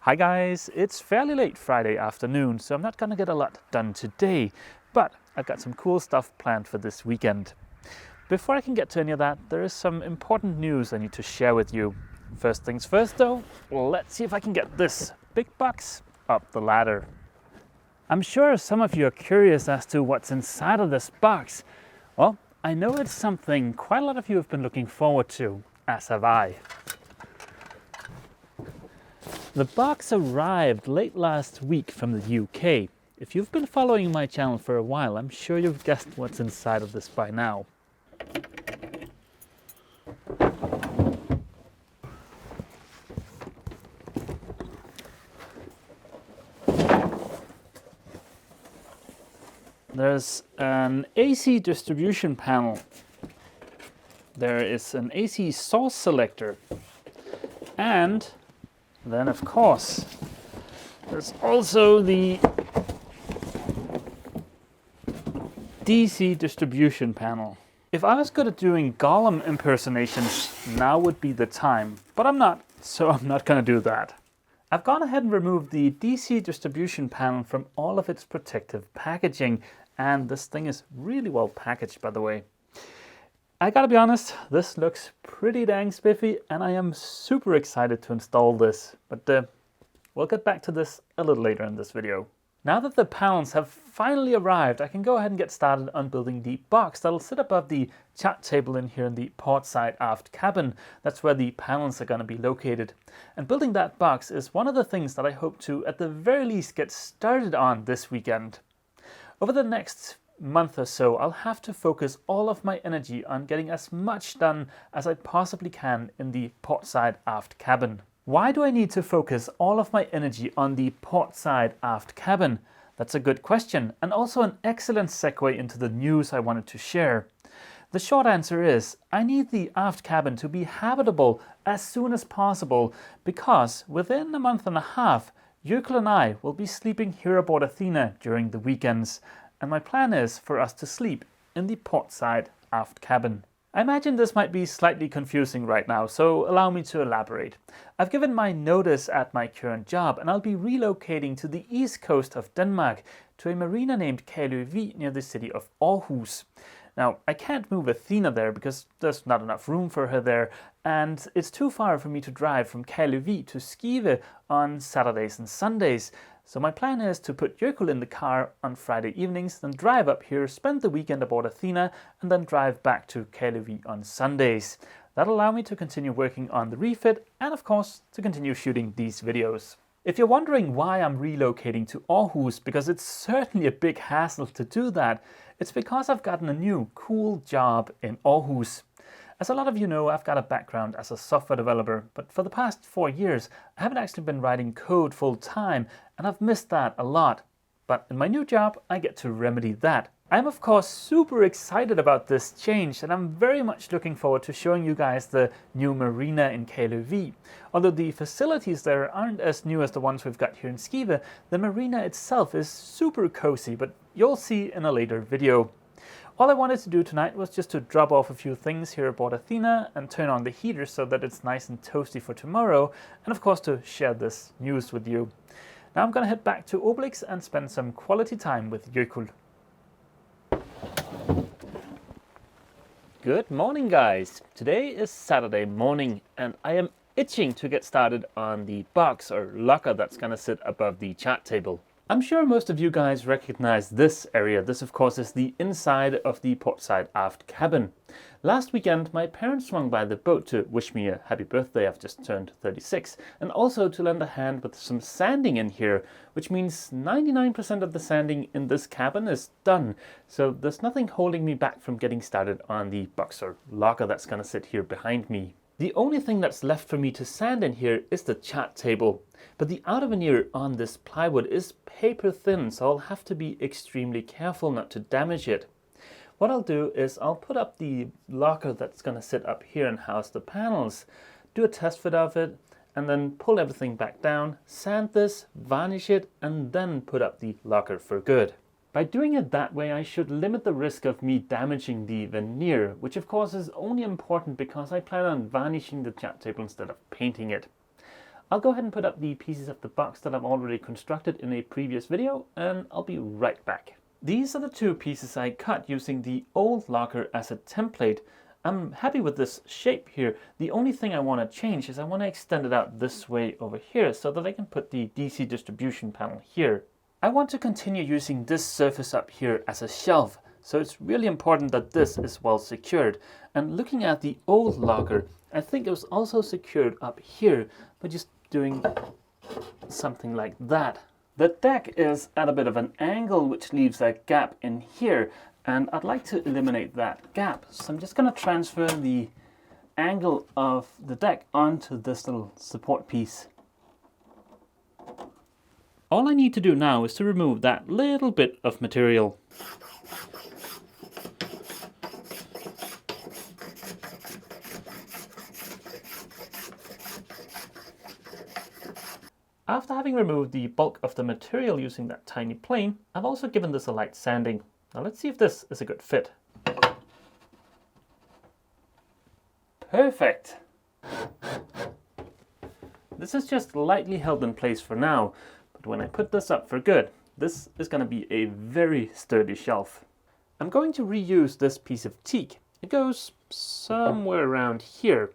Hi guys, it's fairly late Friday afternoon, so I'm not gonna get a lot done today, but I've got some cool stuff planned for this weekend. Before I can get to any of that, there is some important news I need to share with you. First things first though, let's see if I can get this big box up the ladder. I'm sure some of you are curious as to what's inside of this box. Well, I know it's something quite a lot of you have been looking forward to, as have I. The box arrived late last week from the UK. If you've been following my channel for a while, I'm sure you've guessed what's inside of this by now. There's an AC distribution panel. There is an AC source selector. And then, of course, there's also the DC distribution panel. If I was good at doing Gollum impersonations, now would be the time. But I'm not, so I'm not going to do that. I've gone ahead and removed the DC distribution panel from all of its protective packaging. And this thing is really well packaged, by the way. I gotta be honest, this looks pretty dang spiffy and I am super excited to install this, but we'll get back to this a little later in this video. Now that the panels have finally arrived, I can go ahead and get started on building the box that'll sit above the chat table in here in the port side aft cabin. That's where the panels are gonna be located. And building that box is one of the things that I hope to, at the very least, get started on this weekend. Over the next month or so, I'll have to focus all of my energy on getting as much done as I possibly can in the port side aft cabin. Why do I need to focus all of my energy on the port side aft cabin? That's a good question, and also an excellent segue into the news I wanted to share. The short answer is, I need the aft cabin to be habitable as soon as possible, because within a month and a half, Jökull and I will be sleeping here aboard Athena during the weekends. And my plan is for us to sleep in the port side aft cabin. I imagine this might be slightly confusing right now, so allow me to elaborate. I've given my notice at my current job and I'll be relocating to the east coast of Denmark to a marina named Kæløvig near the city of Aarhus. Now, I can't move Athena there because there's not enough room for her there, and it's too far for me to drive from Kæløvig to Skive on Saturdays and Sundays. So my plan is to put Jökull in the car on Friday evenings, then drive up here, spend the weekend aboard Athena, and then drive back to Kæløvig on Sundays. That'll allow me to continue working on the refit and, of course, to continue shooting these videos. If you're wondering why I'm relocating to Aarhus, because it's certainly a big hassle to do that, it's because I've gotten a new, cool job in Aarhus. As a lot of you know, I've got a background as a software developer, but for the past 4 years, I haven't actually been writing code full time, and I've missed that a lot. But in my new job, I get to remedy that. I'm of course super excited about this change, and I'm very much looking forward to showing you guys the new marina in Kæløvig. Although the facilities there aren't as new as the ones we've got here in Skive, the marina itself is super cozy, but you'll see in a later video. All I wanted to do tonight was just to drop off a few things here aboard Athena and turn on the heater so that it's nice and toasty for tomorrow, and of course to share this news with you. Now I'm gonna head back to Obelix and spend some quality time with Jökull. Good morning guys! Today is Saturday morning and I am itching to get started on the box or locker that's gonna sit above the chat table. I'm sure most of you guys recognize this area. This of course is the inside of the portside aft cabin. Last weekend my parents swung by the boat to wish me a happy birthday. I've just turned 36, and also to lend a hand with some sanding in here, which means 99% of the sanding in this cabin is done. So there's nothing holding me back from getting started on the box or locker that's gonna sit here behind me. The only thing that's left for me to sand in here is the chat table, but the outer veneer on this plywood is paper thin, so I'll have to be extremely careful not to damage it. What I'll do is I'll put up the locker that's going to sit up here and house the panels, do a test fit of it, and then pull everything back down, sand this, varnish it, and then put up the locker for good. By doing it that way, I should limit the risk of me damaging the veneer, which of course is only important because I plan on varnishing the chat table instead of painting it. I'll go ahead and put up the pieces of the box that I've already constructed in a previous video, and I'll be right back. These are the two pieces I cut using the old locker as a template. I'm happy with this shape here. The only thing I want to change is I want to extend it out this way over here so that I can put the DC distribution panel here. I want to continue using this surface up here as a shelf, so it's really important that this is well secured. And looking at the old locker, I think it was also secured up here by just doing something like that. The deck is at a bit of an angle, which leaves a gap in here, and I'd like to eliminate that gap. So I'm just going to transfer the angle of the deck onto this little support piece. All I need to do now is to remove that little bit of material. After having removed the bulk of the material using that tiny plane, I've also given this a light sanding. Now let's see if this is a good fit. Perfect! This is just lightly held in place for now, but when I put this up for good, this is going to be a very sturdy shelf. I'm going to reuse this piece of teak. It goes somewhere around here.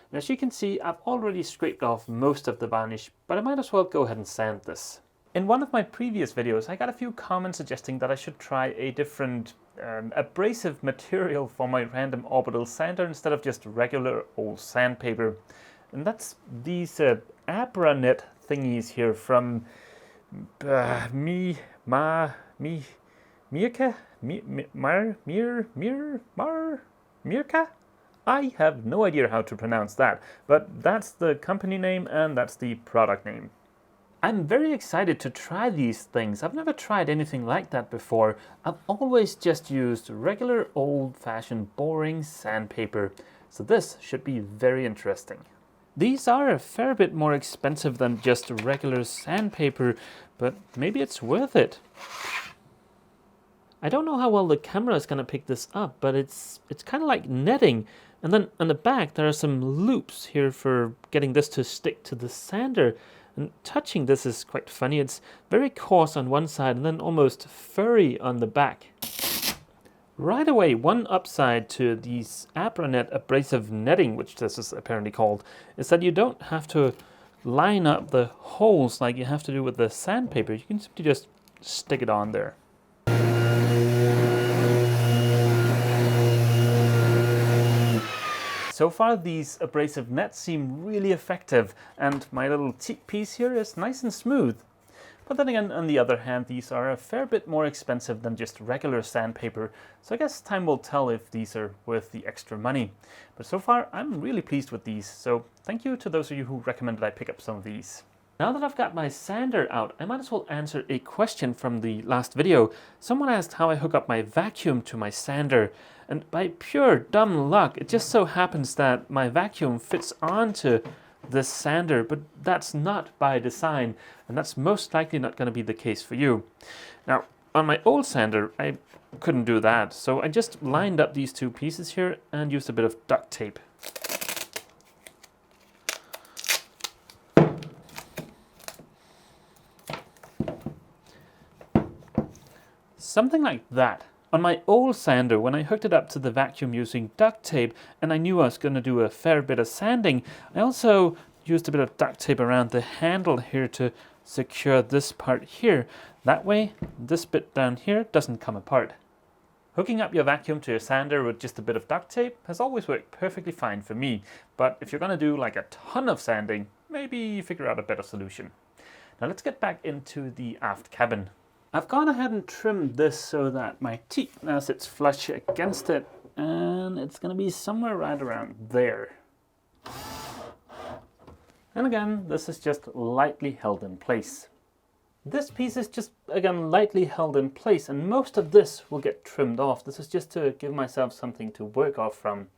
And as you can see, I've already scraped off most of the varnish, but I might as well go ahead and sand this. In one of my previous videos, I got a few comments suggesting that I should try a different abrasive material for my random orbital sander instead of just regular old sandpaper. And that's these Abranet thingies here from Mirka? I have no idea how to pronounce that, but that's the company name and that's the product name. I'm very excited to try these things. I've never tried anything like that before. I've always just used regular old-fashioned boring sandpaper, so this should be very interesting. These are a fair bit more expensive than just regular sandpaper, but maybe it's worth it. I don't know how well the camera is going to pick this up, but it's kind of like netting. And then on the back there are some loops here for getting this to stick to the sander. And touching this is quite funny. It's very coarse on one side and then almost furry on the back. Right away, one upside to these Abranet abrasive netting, which this is apparently called, is that you don't have to line up the holes like you have to do with the sandpaper. You can simply just stick it on there. So far these abrasive nets seem really effective, and my little teak piece here is nice and smooth. But then again, on the other hand, these are a fair bit more expensive than just regular sandpaper, so I guess time will tell if these are worth the extra money. But so far I'm really pleased with these, so thank you to those of you who recommended I pick up some of these. Now that I've got my sander out, I might as well answer a question from the last video. Someone asked how I hook up my vacuum to my sander, and by pure dumb luck, it just so happens that my vacuum fits onto this sander, but that's not by design, and that's most likely not going to be the case for you. Now, on my old sander, I couldn't do that, so I just lined up these two pieces here and used a bit of duct tape. Something like that. On my old sander, when I hooked it up to the vacuum using duct tape, and I knew I was going to do a fair bit of sanding, I also used a bit of duct tape around the handle here to secure this part here. That way, this bit down here doesn't come apart. Hooking up your vacuum to your sander with just a bit of duct tape has always worked perfectly fine for me, but if you're going to do like a ton of sanding, maybe figure out a better solution. Now let's get back into the aft cabin. I've gone ahead and trimmed this so that my teak now sits flush against it, and it's going to be somewhere right around there. And again, this is just lightly held in place. This piece is just, again, lightly held in place, and most of this will get trimmed off. This is just to give myself something to work off from.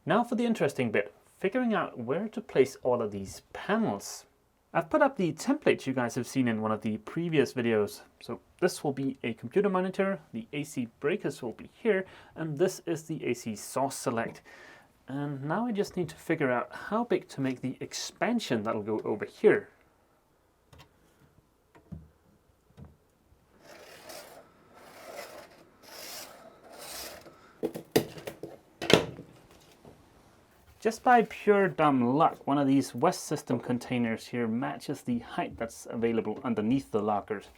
Now for the interesting bit, figuring out where to place all of these panels. I've put up the templates you guys have seen in one of the previous videos. So this will be a computer monitor, the AC breakers will be here, and this is the AC source select. And now I just need to figure out how big to make the expansion that'll go over here. Just by pure dumb luck, one of these West System containers here matches the height that's available underneath the lockers.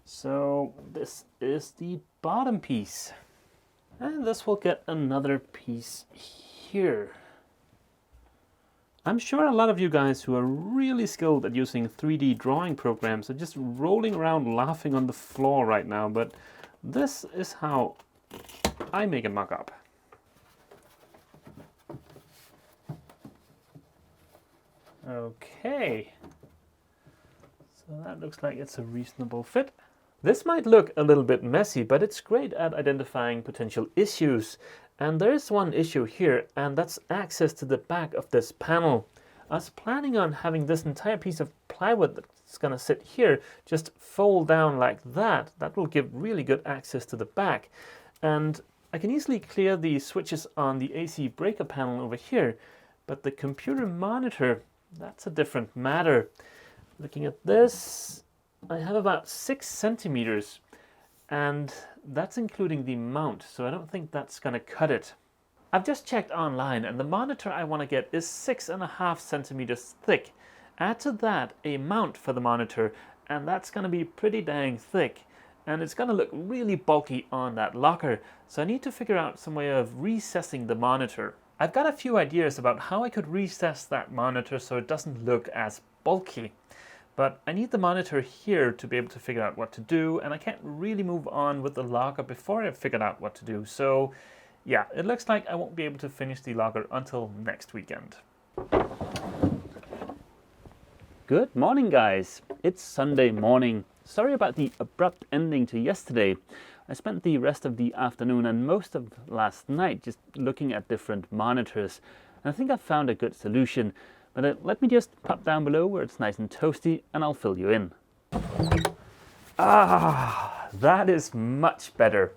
So this is the bottom piece. And this will get another piece here. I'm sure a lot of you guys who are really skilled at using 3D drawing programs are just rolling around laughing on the floor right now, but this is how I make a mock-up. Okay, so that looks like it's a reasonable fit. This might look a little bit messy, but it's great at identifying potential issues. And there is one issue here, and that's access to the back of this panel. I was planning on having this entire piece of plywood that's going to sit here just fold down like that. That will give really good access to the back. And I can easily clear the switches on the AC breaker panel over here, but the computer monitor, that's a different matter. Looking at this, I have about 6 centimeters, and that's including the mount, so I don't think that's going to cut it. I've just checked online, and the monitor I want to get is 6.5 centimeters thick. Add to that a mount for the monitor, and that's going to be pretty dang thick, and it's going to look really bulky on that locker, so I need to figure out some way of recessing the monitor. I've got a few ideas about how I could recess that monitor so it doesn't look as bulky. But I need the monitor here to be able to figure out what to do, and I can't really move on with the locker before I've figured out what to do. So yeah, it looks like I won't be able to finish the locker until next weekend. Good morning, guys. It's Sunday morning. Sorry about the abrupt ending to yesterday. I spent the rest of the afternoon and most of last night just looking at different monitors. And I think I've found a good solution. But let me just pop down below where it's nice and toasty and I'll fill you in. Ah, that is much better.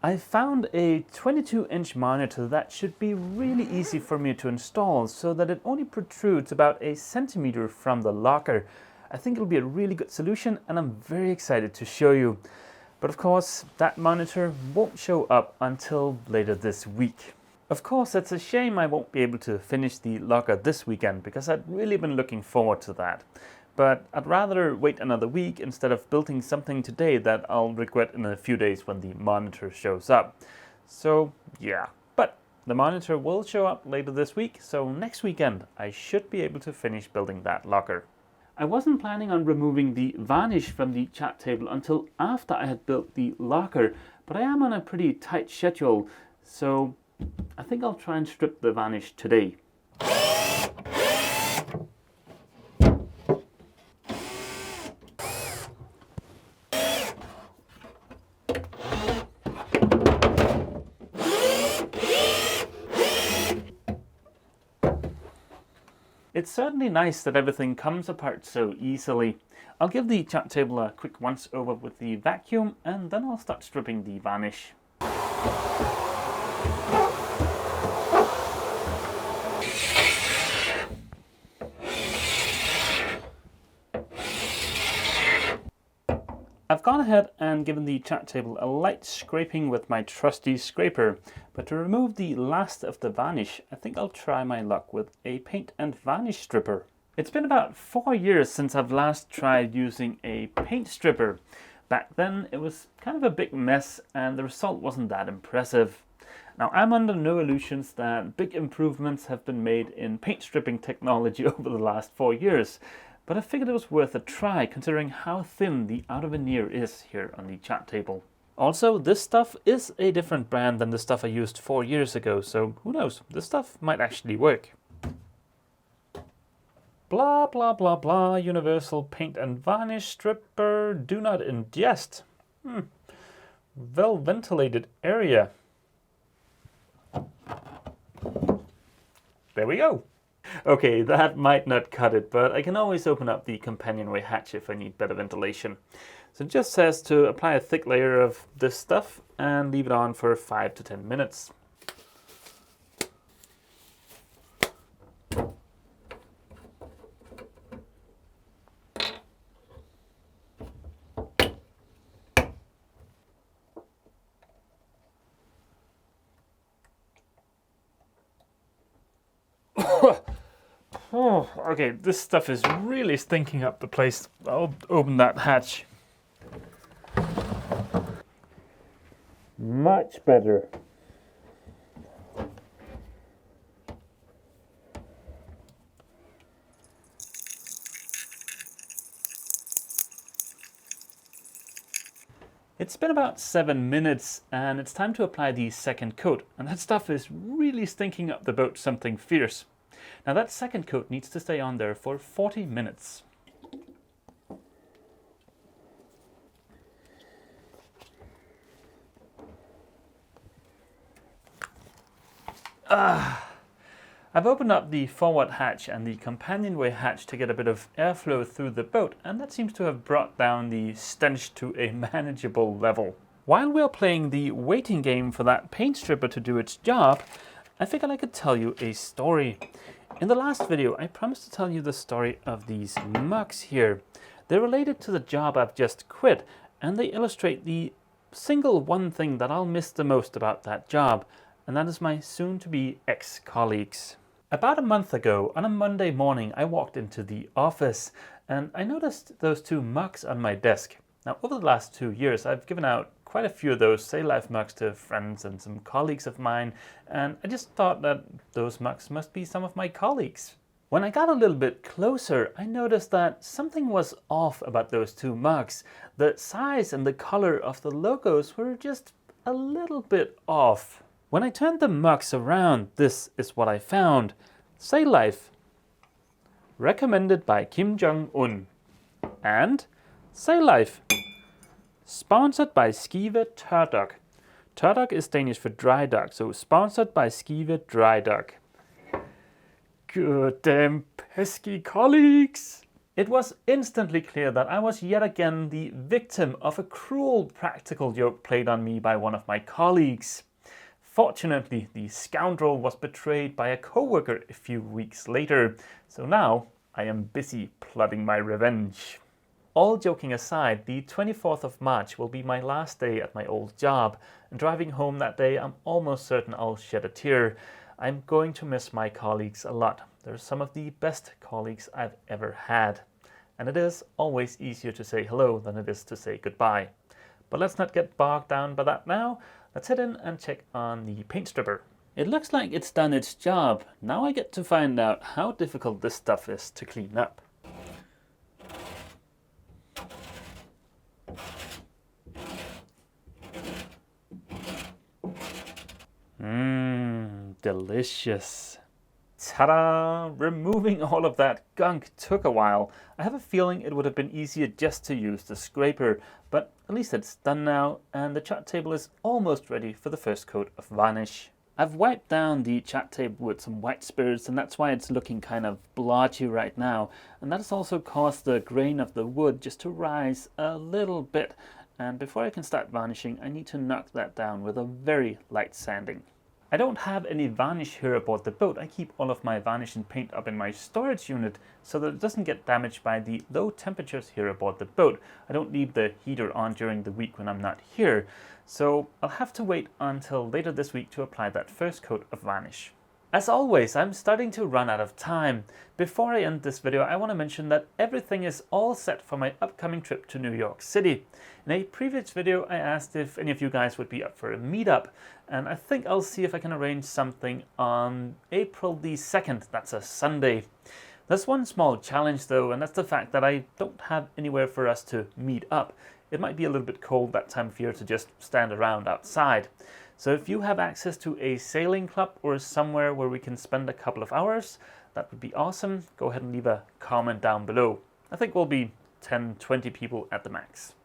I found a 22-inch monitor that should be really easy for me to install so that it only protrudes about 1 centimeter from the locker. I think it'll be a really good solution and I'm very excited to show you. But of course, that monitor won't show up until later this week. Of course, it's a shame I won't be able to finish the locker this weekend because I'd really been looking forward to that. But I'd rather wait another week instead of building something today that I'll regret in a few days when the monitor shows up. So yeah, but the monitor will show up later this week, so next weekend I should be able to finish building that locker. I wasn't planning on removing the varnish from the chat table until after I had built the locker, but I am on a pretty tight schedule, so I think I'll try and strip the varnish today. It's certainly nice that everything comes apart so easily. I'll give the chat table a quick once over with the vacuum and then I'll start stripping the varnish. I've gone ahead and given the chat table a light scraping with my trusty scraper, but to remove the last of the varnish, I think I'll try my luck with a paint and varnish stripper. It's been about 4 years since I've last tried using a paint stripper. Back then it was kind of a big mess and the result wasn't that impressive. Now I'm under no illusions that big improvements have been made in paint stripping technology over the last 4 years. But I figured it was worth a try considering how thin the outer veneer is here on the chat table. Also, this stuff is a different brand than the stuff I used 4 years ago, so who knows, this stuff might actually work. Blah blah blah blah, universal paint and varnish stripper, do not ingest. Well ventilated area. There we go. Okay, that might not cut it, but I can always open up the companionway hatch if I need better ventilation. So it just says to apply a thick layer of this stuff and leave it on for 5 to 10 minutes. Oh, okay, this stuff is really stinking up the place. I'll open that hatch. Much better. It's been about 7 minutes and it's time to apply the second coat, and that stuff is really stinking up the boat something fierce. Now that second coat needs to stay on there for 40 minutes. I've opened up the forward hatch and the companionway hatch to get a bit of airflow through the boat, and that seems to have brought down the stench to a manageable level. While we're playing the waiting game for that paint stripper to do its job, I figured I could tell you a story. In the last video, I promised to tell you the story of these mugs here. They're related to the job I've just quit, and they illustrate the single one thing that I'll miss the most about that job, and that is my soon-to-be ex-colleagues. About a month ago, on a Monday morning, I walked into the office and I noticed those two mugs on my desk. Now, over the last 2 years, I've given out quite a few of those Sail Life mugs to friends and some colleagues of mine, and I just thought that those mugs must be some of my colleagues. When I got a little bit closer, I noticed that something was off about those two mugs. The size and the color of the logos were just a little bit off. When I turned the mugs around, this is what I found. Sail Life, recommended by Kim Jong-un. And Sail Life, sponsored by Skive Tørdok. Tørdok is Danish for dry dock, so sponsored by Skive Dry Dock. Good damn pesky colleagues! It was instantly clear that I was yet again the victim of a cruel practical joke played on me by one of my colleagues. Fortunately, the scoundrel was betrayed by a co-worker a few weeks later, so now I am busy plotting my revenge. All joking aside, the 24th of March will be my last day at my old job, and driving home that day I'm almost certain I'll shed a tear. I'm going to miss my colleagues a lot. They're some of the best colleagues I've ever had. And it is always easier to say hello than it is to say goodbye. But let's not get bogged down by that now. Let's head in and check on the paint stripper. It looks like it's done its job. Now I get to find out how difficult this stuff is to clean up. Delicious. Ta-da! Removing all of that gunk took a while. I have a feeling it would have been easier just to use the scraper, but at least it's done now, and the chat table is almost ready for the first coat of varnish. I've wiped down the chat table with some white spirits, and that's why it's looking kind of blotchy right now, and that has also caused the grain of the wood just to rise a little bit, and before I can start varnishing I need to knock that down with a very light sanding. I don't have any varnish here aboard the boat. I keep all of my varnish and paint up in my storage unit so that it doesn't get damaged by the low temperatures here aboard the boat. I don't leave the heater on during the week when I'm not here, so I'll have to wait until later this week to apply that first coat of varnish. As always, I'm starting to run out of time. Before I end this video, I want to mention that everything is all set for my upcoming trip to New York City. In a previous video, I asked if any of you guys would be up for a meetup, and I think I'll see if I can arrange something on April the 2nd, that's a Sunday. There's one small challenge though, and that's the fact that I don't have anywhere for us to meet up. It might be a little bit cold that time of year to just stand around outside. So if you have access to a sailing club or somewhere where we can spend a couple of hours, that would be awesome. Go ahead and leave a comment down below. I think we'll be 10-20 people at the max.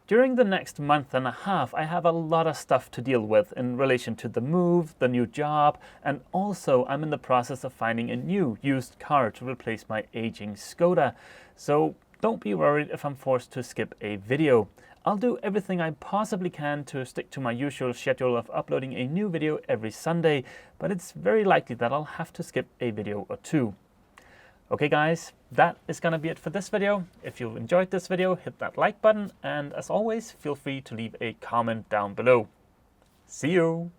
During the next month and a half, I have a lot of stuff to deal with in relation to the move, the new job, and also I'm in the process of finding a new used car to replace my aging Skoda. So don't be worried if I'm forced to skip a video. I'll do everything I possibly can to stick to my usual schedule of uploading a new video every Sunday, but it's very likely that I'll have to skip a video or two. Okay guys, that is gonna be it for this video. If you enjoyed this video, hit that like button, and as always, feel free to leave a comment down below. See you!